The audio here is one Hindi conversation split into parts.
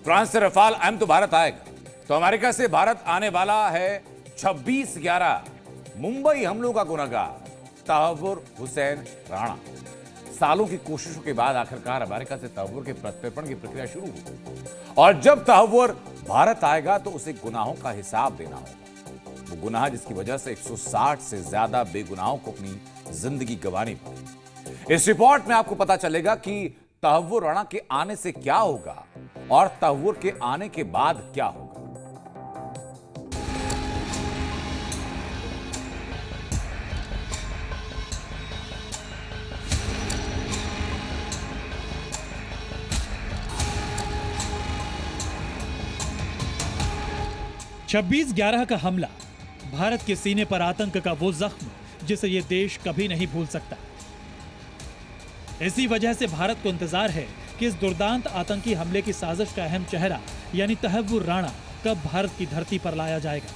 फ्रांस से रफाल एम तो भारत आएगा, तो अमेरिका से भारत आने वाला है 26/11 मुंबई हमलों का गुनहगार तहव्वुर हुसैन राणा। सालों की कोशिशों के बाद आखिरकार अमेरिका से तहव्वुर के प्रत्यर्पण की प्रक्रिया शुरू हुई और जब तहव्वुर भारत आएगा तो उसे गुनाहों का हिसाब देना होगा। वो गुनाह जिसकी वजह से 160 से ज्यादा बेगुनाहों को अपनी जिंदगी गंवानी पड़ी। इस रिपोर्ट में आपको पता चलेगा कि तहव्वुर राणा के आने से क्या होगा और तहव्वुर के आने के बाद क्या होगा। 26/11 का हमला, भारत के सीने पर आतंक का वो जख्म जिसे ये देश कभी नहीं भूल सकता। इसी वजह से भारत को इंतजार है कि इस दुर्दांत आतंकी हमले की साजिश का अहम चेहरा यानी तहव्वुर राणा कब भारत की धरती पर लाया जाएगा।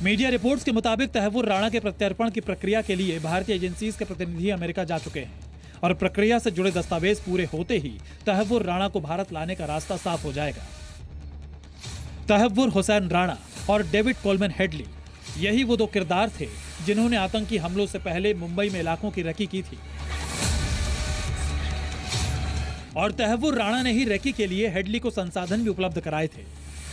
मीडिया रिपोर्ट्स के मुताबिक तहव्वुर राणा के प्रत्यर्पण की प्रक्रिया के लिए भारतीय एजेंसीज के प्रतिनिधि अमेरिका जा चुके हैं और प्रक्रिया से जुड़े दस्तावेज पूरे होते ही तहव्वुर राणा को भारत लाने का रास्ता साफ हो जाएगा। तहव्वुर हुसैन राणा और डेविड कोलमैन हेडली, यही वो दो किरदार थे जिन्होंने आतंकी हमलों से पहले मुंबई में इलाकों की रेकी की थी और तहव्वुर राणा ने ही रेकी के लिए हेडली को संसाधन भी उपलब्ध कराए थे।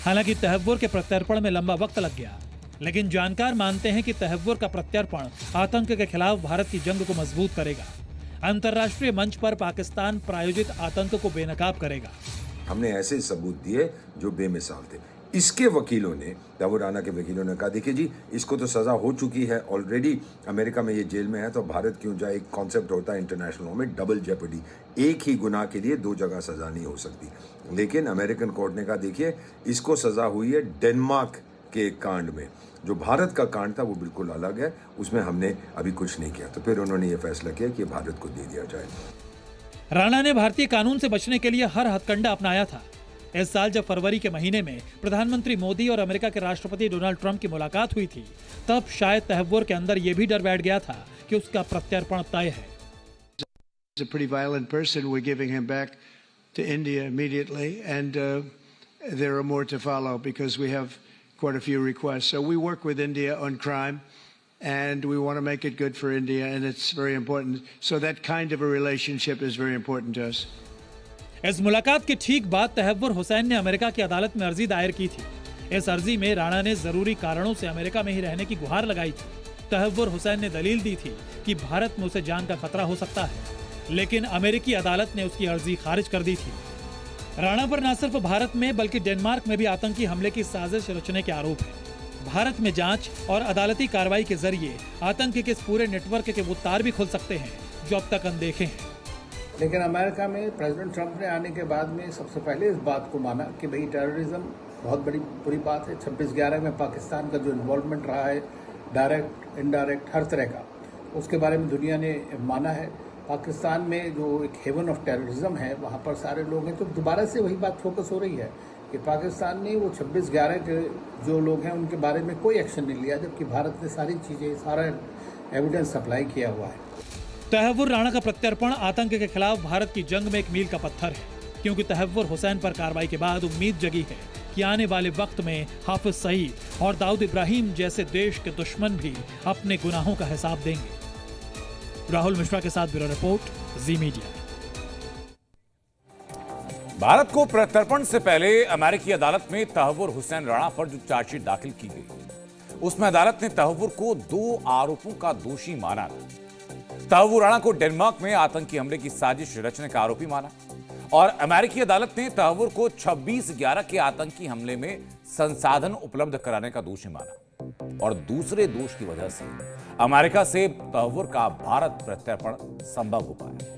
हालांकि तहव्वुर के प्रत्यर्पण में लंबा वक्त लग गया, लेकिन जानकार मानते हैं कि तहव्वुर का प्रत्यर्पण आतंक के खिलाफ भारत की जंग को मजबूत करेगा, अंतर्राष्ट्रीय मंच पर पाकिस्तान प्रायोजित आतंक को बेनकाब करेगा। हमने ऐसे सबूत दिए जो बेमिसाल थे। इसके वकीलों ने, तहव्वुर राणा के वकीलों ने कहा देखिए जी, इसको तो सजा हो चुकी है ऑलरेडी, अमेरिका में ये जेल में है, तो भारत क्यों जाए। एक कॉन्सेप्ट होता है इंटरनेशनल लॉ में डबल जेपडी, एक ही गुनाह के लिए दो जगह सजा नहीं हो सकती। लेकिन अमेरिकन कोर्ट ने कहा देखिए, इसको सजा हुई है डेनमार्क के कांड में, जो भारत का कांड था वो बिल्कुल अलग है, उसमें हमने अभी कुछ नहीं किया। तो फिर उन्होंने ये फैसला किया कि भारत को दे दिया जाए। राणा ने भारतीय कानून से बचने के लिए हर हथकंडा अपनाया था। इस साल जब फरवरी के महीने में प्रधानमंत्री मोदी और अमेरिका के राष्ट्रपति डोनाल्ड ट्रंप की मुलाकात हुई थी, तब शायद तहव्वुर के अंदर यह भी डर बैठ गया था कि उसका प्रत्यर्पण तय है। He's a pretty violent person. We're giving him back to India immediately, and there are more to follow because we have quite a few requests. So we work with India on crime, and we want to make it good for India, and it's very important. So that kind of a relationship is very important to us. इस मुलाकात के ठीक बाद तहव्वुर हुसैन ने अमेरिका की अदालत में अर्जी दायर की थी। इस अर्जी में राणा ने जरूरी कारणों से अमेरिका में ही रहने की गुहार लगाई थी। तहव्वुर हुसैन ने दलील दी थी कि भारत में उसे जान का खतरा हो सकता है, लेकिन अमेरिकी अदालत ने उसकी अर्जी खारिज कर दी थी। राणा पर न सिर्फ भारत में बल्कि डेनमार्क में भी आतंकी हमले की साजिश रचने के आरोप है। भारत में जांच और अदालती कार्रवाई के जरिए आतंक के इस पूरे नेटवर्क के वो तार भी खुल सकते हैं जो अब तक अनदेखे हैं। लेकिन अमेरिका में प्रेसिडेंट ट्रंप ने आने के बाद में सबसे पहले इस बात को माना कि भाई टेररिज्म बहुत बड़ी बुरी बात है। 26/11 में पाकिस्तान का जो इन्वॉल्वमेंट रहा है, डायरेक्ट इनडायरेक्ट हर तरह का, उसके बारे में दुनिया ने माना है। पाकिस्तान में जो एक हेवन ऑफ टेररिज्म है, वहाँ पर सारे लोग हैं, तो दोबारा से वही बात फोकस हो रही है कि पाकिस्तान ने वो 26/11 के जो लोग हैं उनके बारे में कोई एक्शन नहीं लिया, जबकि भारत ने सारी चीज़ें, सारा एविडेंस सप्लाई किया हुआ है। तहव्वुर राणा का प्रत्यर्पण आतंक के खिलाफ भारत की जंग में एक मील का पत्थर है, क्योंकि तहव्वुर हुसैन पर कार्रवाई के बाद उम्मीद जगी है कि आने वाले वक्त में हाफिज सईद और दाऊद इब्राहिम जैसे देश के दुश्मन भी अपने गुनाहों का हिसाब देंगे। राहुल मिश्रा के साथ ब्यूरो रिपोर्ट, जी मीडिया। भारत को प्रत्यर्पण से पहले अमेरिकी अदालत में तहव्वुर हुसैन राणा पर जो चार्जशीट दाखिल की गई, उसमें अदालत ने तहव्वुर को 2 आरोपों का दोषी माना। तहव्वुर राणा को डेनमार्क में आतंकी हमले की साजिश रचने का आरोपी माना और अमेरिकी अदालत ने तहव्वुर को 26/11 के आतंकी हमले में संसाधन उपलब्ध कराने का दोषी माना और दूसरे दोष की वजह से अमेरिका से तहव्वुर का भारत प्रत्यर्पण संभव हो पाया।